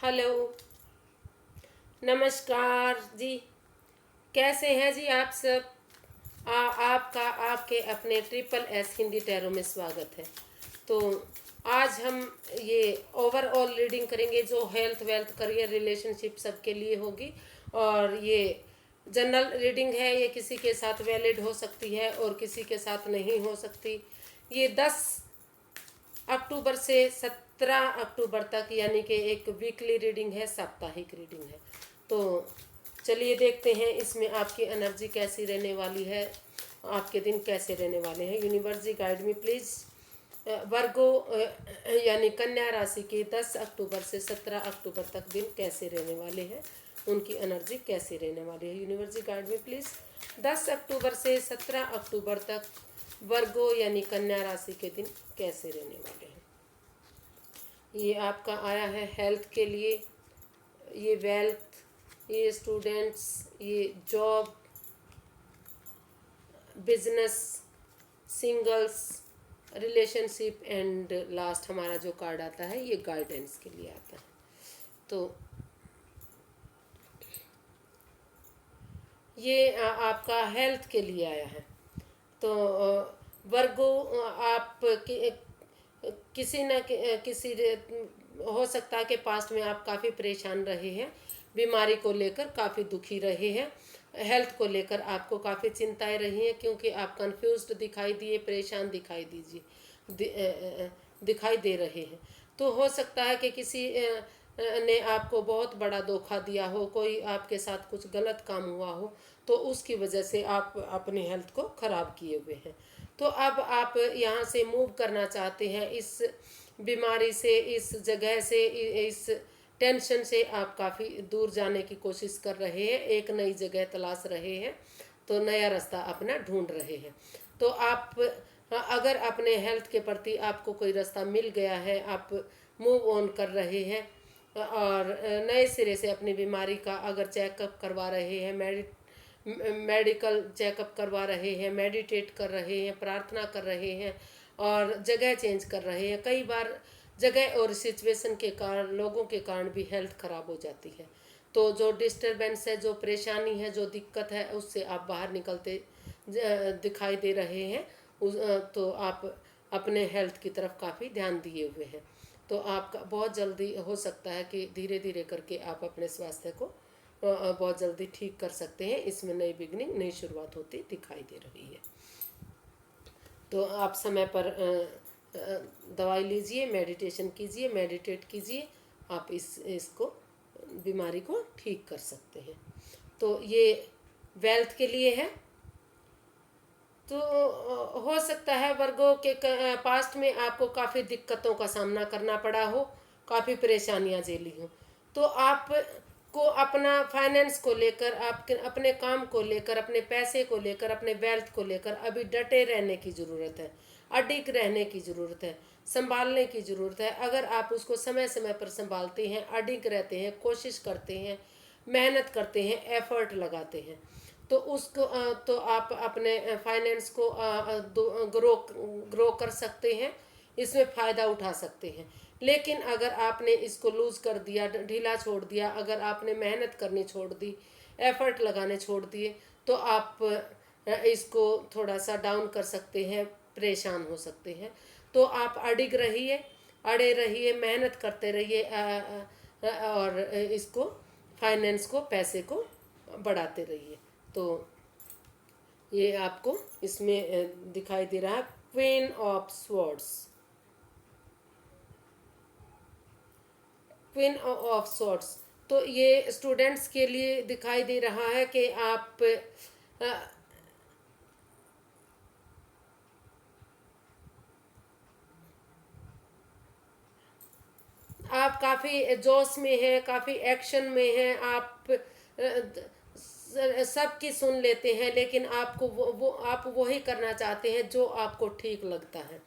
Hello. नमस्कार जी। कैसे हैं जी आप सब? आपका आपके अपने ट्रिपल एस हिंदी टैरो में स्वागत है। तो आज हम ये ओवरऑल रीडिंग करेंगे जो हेल्थ वेल्थ करियर रिलेशनशिप सबके लिए होगी। और ये जनरल रीडिंग है, ये किसी के साथ वैलिड हो सकती है और किसी के साथ नहीं हो सकती। ये 10 अक्टूबर से 17 अक्टूबर तक यानी कि एक वीकली रीडिंग है, साप्ताहिक रीडिंग है। तो चलिए देखते हैं इसमें आपकी एनर्जी कैसी रहने वाली है, आपके दिन कैसे रहने वाले हैं। Universe ji guide me please. Virgo यानी कन्या राशि के 10 अक्टूबर से 17 अक्टूबर तक दिन कैसे रहने वाले हैं, उनकी एनर्जी कैसे रहने वाली है। Universe ji guide me please. 10 अक्टूबर से 17 अक्टूबर तक वर्गो यानी कन्या राशि के दिन कैसे रहने वाले हैं। ये आपका आया है हेल्थ के लिए, ये वेल्थ, ये स्टूडेंट्स, ये job, business, singles, relationship and last हमारा जो कार्ड आता है ये गाइडेंस के लिए आता है। तो ये आपका हेल्थ के लिए आया है। तो वर्गो आप किसी न किसी हो सकता है कि पास्ट में आप काफ़ी परेशान रहे हैं, बीमारी को लेकर काफ़ी दुखी रहे हैं, हेल्थ को लेकर आपको काफ़ी चिंताएं रही हैं क्योंकि आप कंफ्यूज्ड दिखाई दिए, परेशान दिखाई दे रहे हैं। तो हो सकता है कि किसी ने आपको बहुत बड़ा धोखा दिया हो, कोई आपके साथ कुछ गलत काम हुआ हो, तो उसकी वजह से आप अपनी हेल्थ को ख़राब किए हुए हैं। तो अब आप यहाँ से मूव करना चाहते हैं, इस बीमारी से, इस जगह से, इस टेंशन से आप काफ़ी दूर जाने की कोशिश कर रहे हैं, एक नई जगह तलाश रहे हैं, तो नया रास्ता अपना ढूंढ रहे हैं। तो आप अगर अपने हेल्थ के प्रति आपको कोई रास्ता मिल गया है, आप मूव ऑन कर रहे हैं और नए सिरे से अपनी बीमारी का अगर चेकअप करवा रहे हैं, मेडिकल चेकअप करवा रहे हैं, मेडिटेट कर रहे हैं, प्रार्थना कर रहे हैं और जगह चेंज कर रहे हैं। कई बार जगह और सिचुएशन के कारण, लोगों के कारण भी हेल्थ ख़राब हो जाती है। तो जो डिस्टरबेंस है, जो परेशानी है, जो दिक्कत है, उससे आप बाहर निकलते दिखाई दे रहे हैं। तो आप अपने हेल्थ की तरफ काफ़ी ध्यान दिए हुए हैं। तो आपका बहुत जल्दी हो सकता है कि धीरे धीरे करके आप अपने स्वास्थ्य को बहुत जल्दी ठीक कर सकते हैं। इसमें नई बिगनिंग, नई शुरुआत होती दिखाई दे रही है। तो आप समय पर दवाई लीजिए, मेडिटेशन कीजिए, मेडिटेट कीजिए, आप इसको बीमारी को ठीक कर सकते हैं। तो ये वेल्थ के लिए है। तो हो सकता है वर्गों के पास्ट में आपको काफ़ी दिक्कतों का सामना करना पड़ा हो, काफ़ी परेशानियां झेली हो। तो आप को अपना फाइनेंस को लेकर, आपके अपने काम को लेकर, अपने पैसे को लेकर, अपने वेल्थ को लेकर अभी डटे रहने की ज़रूरत है, अडिग रहने की ज़रूरत है, संभालने की ज़रूरत है। अगर आप उसको समय समय पर संभालते हैं, अडिग रहते हैं, कोशिश करते हैं, मेहनत करते हैं, एफर्ट लगाते हैं, तो उसको तो आप अपने फाइनेंस को ग्रो कर सकते हैं, इसमें फ़ायदा उठा सकते हैं। लेकिन अगर आपने इसको लूज़ कर दिया, ढीला छोड़ दिया, अगर आपने मेहनत करनी छोड़ दी, एफर्ट लगाने छोड़ दिए, तो आप इसको थोड़ा सा डाउन कर सकते हैं, परेशान हो सकते हैं। तो आप अडिग रहिए, अड़े रहिए, मेहनत करते रहिए और इसको फाइनेंस को, पैसे को बढ़ाते रहिए। तो ये आपको इसमें दिखाई दे रहा है queen of swords, queen of swords. तो ये स्टूडेंट्स के लिए दिखाई दे रहा है कि आप काफ़ी जोश में हैं, काफ़ी एक्शन में हैं, आप सबकी सुन लेते हैं, लेकिन आपको वो आप वही करना चाहते हैं जो आपको ठीक लगता है।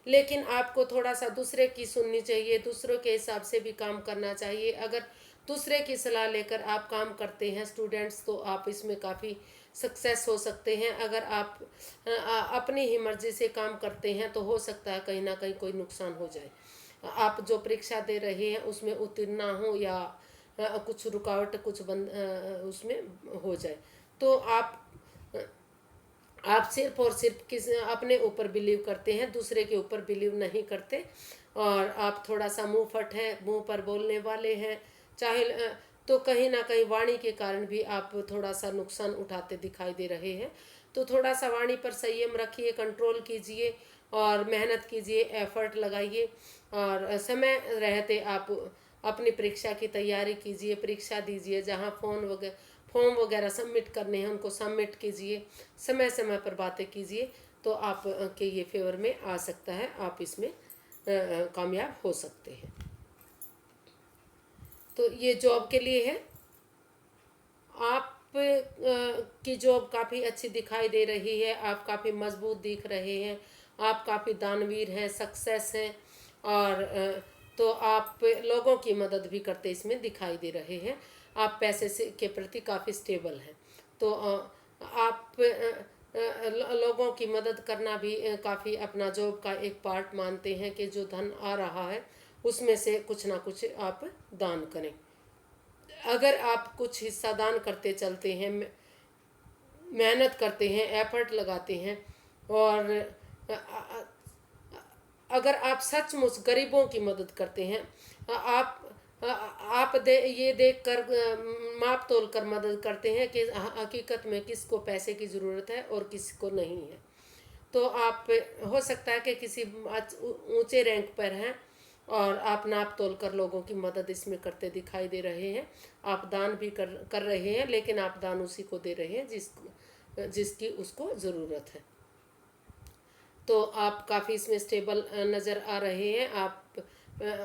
लेकिन आपको थोड़ा सा दूसरे की सुननी चाहिए, दूसरों के हिसाब से भी काम करना चाहिए। अगर दूसरे की सलाह लेकर आप काम करते हैं स्टूडेंट्स, तो आप इसमें काफ़ी सक्सेस हो सकते हैं। अगर आप अपनी ही मर्जी से काम करते हैं तो हो सकता है कहीं ना कहीं कोई नुकसान हो जाए। आप जो परीक्षा दे रहे हैं उसमें उत्तीर्ण ना हो, या कुछ रुकावट कुछ बंद उसमें हो जाए, तो आप सिर्फ और सिर्फ किस अपने ऊपर बिलीव करते हैं, दूसरे के ऊपर बिलीव नहीं करते। और आप थोड़ा सा मुंह फट हैं, मुंह पर बोलने वाले हैं, चाहे तो कहीं ना कहीं वाणी के कारण भी आप थोड़ा सा नुकसान उठाते दिखाई दे रहे हैं। तो थोड़ा सा वाणी पर संयम रखिए, कंट्रोल कीजिए और मेहनत कीजिए, एफर्ट लगाइए, और समय रहते आप अपनी परीक्षा की तैयारी कीजिए, परीक्षा दीजिए। जहाँ फॉर्म वगैरह सबमिट करने हैं उनको सबमिट कीजिए, समय समय पर बातें कीजिए, तो आप के ये फेवर में आ सकता है, आप इसमें कामयाब हो सकते हैं। तो ये जॉब के लिए है। आप की जॉब काफ़ी अच्छी दिखाई दे रही है, आप काफ़ी मजबूत दिख रहे हैं, आप काफ़ी दानवीर हैं, सक्सेस हैं, और तो आप लोगों की मदद भी करते इसमें दिखाई दे रहे हैं। आप पैसे से के प्रति काफ़ी स्टेबल हैं। तो आप लोगों की मदद करना भी काफ़ी अपना जॉब का एक पार्ट मानते हैं, कि जो धन आ रहा है उसमें से कुछ ना कुछ आप दान करें। अगर आप कुछ हिस्सा दान करते चलते हैं, मेहनत करते हैं, एफर्ट लगाते हैं, और अगर आप सचमुच गरीबों की मदद करते हैं, आप ये देख कर माप तोल कर मदद करते हैं कि हकीकत में किसको पैसे की ज़रूरत है और किसको नहीं है, तो आप हो सकता है कि किसी ऊंचे रैंक पर हैं और आप नाप तोल कर लोगों की मदद इसमें करते दिखाई दे रहे हैं। आप दान भी कर रहे हैं, लेकिन आप दान उसी को दे रहे हैं जिसकी उसको ज़रूरत है। तो आप काफ़ी इसमें स्टेबल नज़र आ रहे हैं।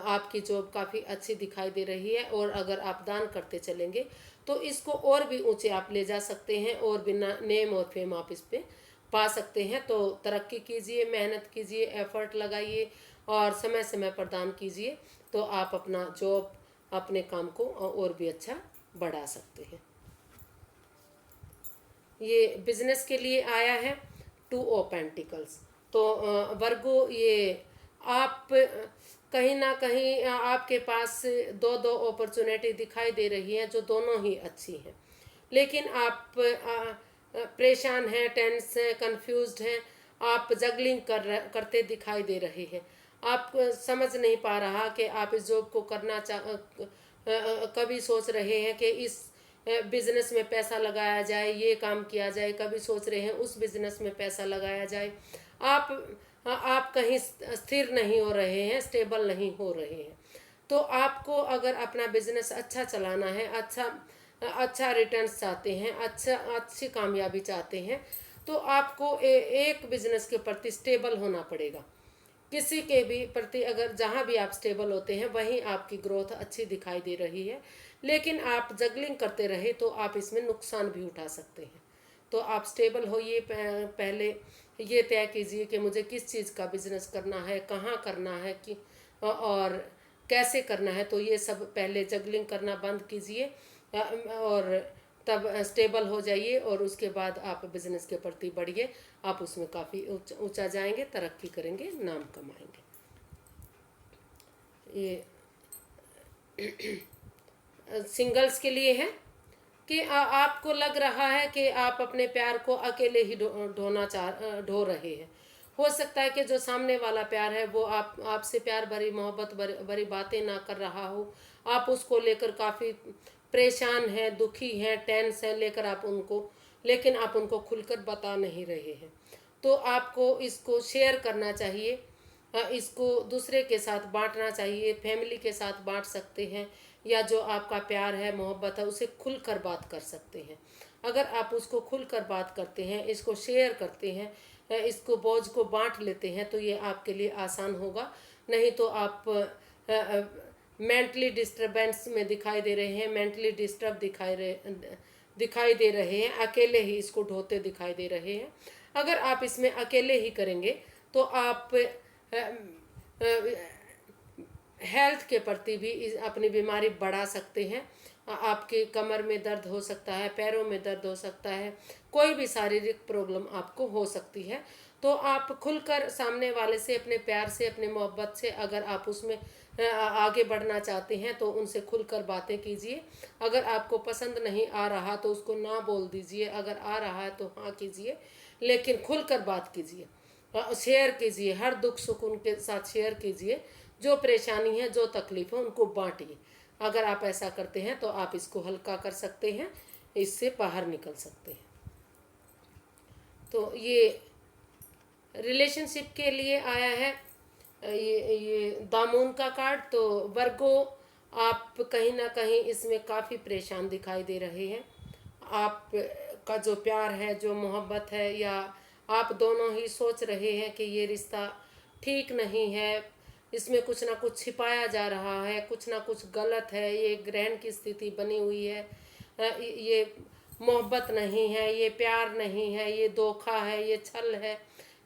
आपकी जॉब काफ़ी अच्छी दिखाई दे रही है, और अगर आप दान करते चलेंगे तो इसको और भी ऊंचे आप ले जा सकते हैं, और बिना नेम और फेम आप इस पर पा सकते हैं। तो तरक्की कीजिए, मेहनत कीजिए, एफर्ट लगाइए, और समय समय पर दान कीजिए, तो आप अपना जॉब, अपने काम को और भी अच्छा बढ़ा सकते हैं। ये बिजनेस के लिए आया है 2 ऑफ पेंटिकल्स। तो वर्गो, ये आप कहीं ना कहीं आपके पास दो दो अपॉर्चुनिटी दिखाई दे रही हैं, जो दोनों ही अच्छी हैं, लेकिन आप परेशान हैं, टेंस हैं, कंफ्यूज्ड हैं, आप जगलिंग करते दिखाई दे रहे हैं। आप समझ नहीं पा रहा कि आप इस जॉब को करना कभी सोच रहे हैं कि इस बिजनेस में पैसा लगाया जाए, ये काम किया जाए, कभी सोच रहे हैं उस बिजनेस में पैसा लगाया जाए। आप कहीं स्थिर नहीं हो रहे हैं, स्टेबल नहीं हो रहे हैं। तो आपको अगर अपना बिजनेस अच्छा चलाना है, अच्छा रिटर्न्स चाहते हैं, अच्छी कामयाबी चाहते हैं, तो आपको एक बिजनेस के प्रति स्टेबल होना पड़ेगा। किसी के भी प्रति अगर जहाँ भी आप स्टेबल होते हैं वहीं आपकी ग्रोथ अच्छी दिखाई दे रही है, लेकिन आप जगलिंग करते रहे तो आप इसमें नुकसान भी उठा सकते हैं। तो आप स्टेबल होइए, पहले ये तय कीजिए कि मुझे किस चीज़ का बिजनेस करना है, कहाँ करना है, कि और कैसे करना है। तो ये सब पहले जगलिंग करना बंद कीजिए, और तब स्टेबल हो जाइए, और उसके बाद आप बिजनेस के प्रति बढ़िए। आप उसमें काफ़ी ऊंचा जाएंगे, तरक्की करेंगे, नाम कमाएंगे। ये सिंगल्स के लिए है कि आपको लग रहा है कि आप अपने प्यार को अकेले ही ढो रहे हैं। हो सकता है कि जो सामने वाला प्यार है वो आपसे प्यार भरी, मोहब्बत भरी बातें ना कर रहा हो। आप उसको लेकर काफ़ी परेशान हैं, दुखी हैं, टेंस हैं, लेकिन आप उनको खुलकर बता नहीं रहे हैं। तो आपको इसको शेयर करना चाहिए, इसको दूसरे के साथ बांटना चाहिए, फैमिली के साथ बांट सकते हैं, या जो आपका प्यार है, मोहब्बत है, उसे खुलकर बात कर सकते हैं। अगर आप उसको खुलकर बात करते हैं, इसको शेयर करते हैं, इसको बोझ को बांट लेते हैं, तो ये आपके लिए आसान होगा। नहीं तो आप मेंटली डिस्टर्बेंस में दिखाई दे रहे हैं, मेंटली डिस्टर्ब दिखाई दे रहे हैं, अकेले ही इसको ढोते दिखाई दे रहे हैं। अगर आप इसमें अकेले ही करेंगे तो आप हेल्थ के प्रति भी अपनी बीमारी बढ़ा सकते हैं। आपके कमर में दर्द हो सकता है, पैरों में दर्द हो सकता है, कोई भी शारीरिक प्रॉब्लम आपको हो सकती है। तो आप खुलकर सामने वाले से अपने प्यार से, अपने मोहब्बत से, अगर आप उसमें आगे बढ़ना चाहते हैं तो उनसे खुलकर बातें कीजिए। अगर आपको पसंद नहीं आ रहा तो उसको ना बोल दीजिए, अगर आ रहा है तो हाँ कीजिए, लेकिन खुलकर बात कीजिए, शेयर कीजिए, हर दुख सुख उनके साथ शेयर कीजिए। जो परेशानी है, जो तकलीफ है, उनको बांटिए। अगर आप ऐसा करते हैं तो आप इसको हल्का कर सकते हैं, इससे बाहर निकल सकते हैं। तो ये रिलेशनशिप के लिए आया है ये दामून का कार्ड। तो वर्गो, आप कहीं ना कहीं इसमें काफ़ी परेशान दिखाई दे रहे हैं। आप का जो प्यार है, जो मोहब्बत है, या आप दोनों ही सोच रहे हैं कि ये रिश्ता ठीक नहीं है, इसमें कुछ ना कुछ छिपाया जा रहा है, कुछ ना कुछ गलत है, ये ग्रहण की स्थिति बनी हुई है, ये मोहब्बत नहीं है, ये प्यार नहीं है, ये धोखा है, ये छल है,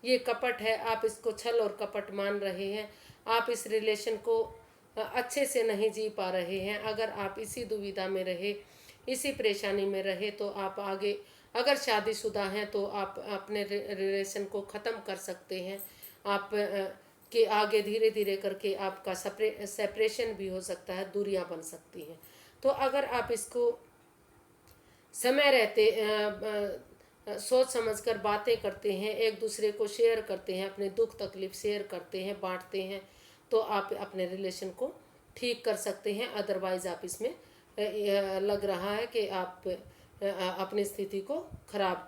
ये कपट है। आप इसको छल और कपट मान रहे हैं। आप इस रिलेशन को अच्छे से नहीं जी पा रहे हैं। अगर आप इसी दुविधा में रहे, इसी परेशानी में रहे, तो आप आगे, अगर शादीशुदा हैं तो आप अपने रिलेशन को ख़त्म कर सकते हैं। आप के आगे धीरे धीरे करके आपका सेपरेशन भी हो सकता है, दूरियां बन सकती हैं। तो अगर आप इसको समय रहते सोच समझकर बातें करते हैं, एक दूसरे को शेयर करते हैं, अपने दुख तकलीफ शेयर करते हैं, बांटते हैं, तो आप अपने रिलेशन को ठीक कर सकते हैं। अदरवाइज़ आप इसमें लग रहा है कि आप अपनी स्थिति को खराब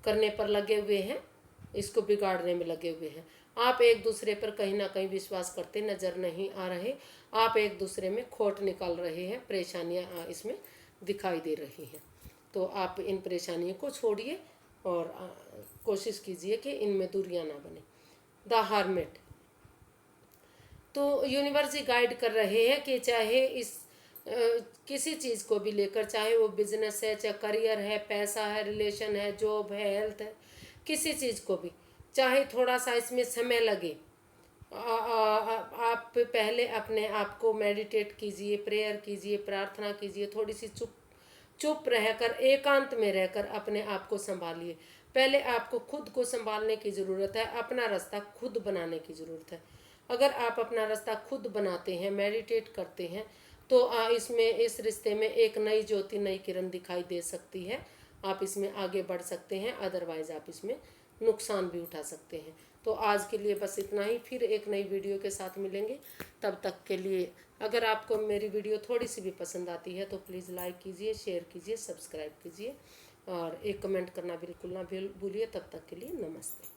करने पर लगे हुए हैं, इसको बिगाड़ने में लगे हुए हैं। आप एक दूसरे पर कहीं ना कहीं विश्वास करते नज़र नहीं आ रहे। आप एक दूसरे में खोट निकाल रहे हैं, परेशानियां इसमें दिखाई दे रही हैं। तो आप इन परेशानियों को छोड़िए और कोशिश कीजिए कि इनमें दूरियां ना बने। द हर्मिट, तो यूनिवर्स ही गाइड कर रहे हैं कि चाहे इस किसी चीज़ को भी लेकर, चाहे वो बिजनेस है, चाहे करियर है, पैसा है, रिलेशन है, जॉब है, हेल्थ है, किसी चीज़ को भी, चाहे थोड़ा सा इसमें समय लगे, आप पहले अपने आप को मेडिटेट कीजिए, प्रेयर कीजिए, प्रार्थना कीजिए, थोड़ी सी चुप रहकर, एकांत में रहकर अपने आप को संभालिए। पहले आपको खुद को संभालने की ज़रूरत है, अपना रास्ता खुद बनाने की ज़रूरत है। अगर आप अपना रास्ता खुद बनाते हैं, मेडिटेट करते हैं, तो इसमें, इस रिश्ते में एक नई ज्योति, नई किरण दिखाई दे सकती है। आप इसमें आगे बढ़ सकते हैं, अदरवाइज़ आप इसमें नुकसान भी उठा सकते हैं। तो आज के लिए बस इतना ही, फिर एक नई वीडियो के साथ मिलेंगे। तब तक के लिए, अगर आपको मेरी वीडियो थोड़ी सी भी पसंद आती है तो प्लीज़ लाइक कीजिए, शेयर कीजिए, सब्सक्राइब कीजिए और एक कमेंट करना बिल्कुल ना भूलिए। तब तक के लिए नमस्ते।